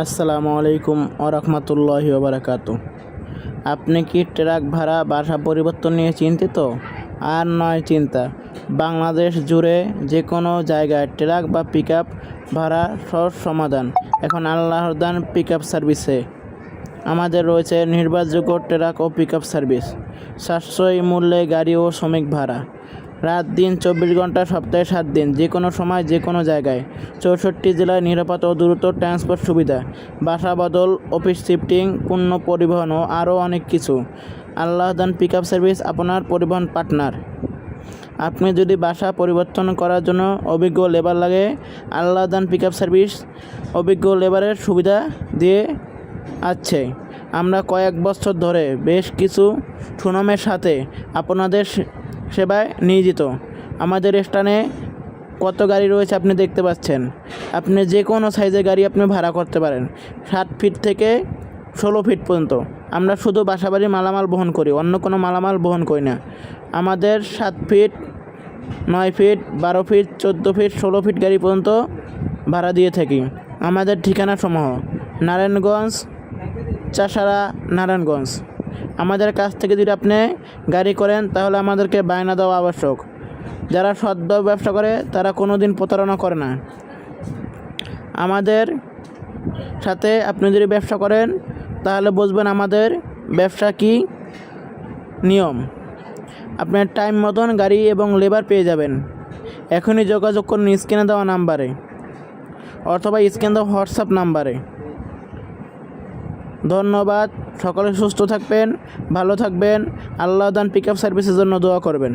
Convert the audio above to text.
আসসালামু আলাইকুম ওয়া রাহমাতুল্লাহি ওয়া বারাকাতুহু। আপনি কি ট্রাক ভাড়া বাসা পরিবর্তন নিয়ে চিন্তিত? আর নয় চিন্তা, বাংলাদেশ জুড়ে যে কোনো জায়গায় ট্রাক বা পিকআপ ভাড়া সহজ সমাধান এখন আল্লাহর দান পিকআপ সার্ভিসে। আমাদের রয়েছে নির্ভরযোগ্য ট্রাক ও পিকআপ সার্ভিস, সাশ্রয়ী মূল্যে গাড়ি ও শ্রমিক ভাড়া, রাত দিন 24 ঘন্টা, সপ্তাহে 7 দিন, যে কোনো সময় যে কোনো জায়গায়, 64 জেলায় নিরাপদ ও দ্রুত ট্রান্সপোর্ট সুবিধা, বাসা বদল, অফিস শিফটিং, পণ্য পরিবহন ও আরও অনেক কিছু। আল্লাহ দান পিকআপ সার্ভিস আপনার পরিবহন পার্টনার। আপনি যদি বাসা পরিবর্তন করার জন্য অভিজ্ঞ লেবার লাগে, আল্লাহ দান পিকআপ সার্ভিস অভিজ্ঞ লেবারের সুবিধা দিয়ে আছে। আমরা কয়েক বছর ধরে বেশ কিছু সুনামের সাথে আপনাদের সেবায় নিয়োজিত। আমাদের স্থানে কত গাড়ি রয়েছে আপনি দেখতে পাচ্ছেন। আপনি যে কোনো সাইজের গাড়ি আপনি ভাড়া করতে পারেন, 7 ফিট থেকে 16 ফিট পর্যন্ত। আমরা শুধু বাসাবাড়ির মালামাল বহন করি, অন্য কোনো মালামাল বহন করি না। আমাদের 7 feet, 9 feet, 12 feet, 14 feet, 16 feet গাড়ি পর্যন্ত ভাড়া দিয়ে থাকি। আমাদের ঠিকানা সমূহ: নারায়ণগঞ্জ, চাষারা, নারায়ণগঞ্জ। আমাদের কাছ থেকে যদি আপনি গাড়ি করেন তাহলে আমাদেরকে বায়না দেওয়া আবশ্যক। যারা সৎভাবে ব্যবসা করে তারা কোনো দিন প্রতারণা করে না। আমাদের সাথে আপনি যদি ব্যবসা করেন তাহলে বুঝবেন আমাদের ব্যবসা কী নিয়ম। আপনার টাইম মতন গাড়ি এবং লেবার পেয়ে যাবেন। এখনই যোগাযোগ করুন স্ক্রিনে দেওয়া নাম্বারে অথবা স্ক্রিনে দেওয়া হোয়াটসঅ্যাপ নাম্বারে। ধন্যবাদ। সকলে সুস্থ থাকবেন, ভালো থাকবেন। আল্লাহ দান পিকআপ সার্ভিসের জন্য দোয়া করবেন।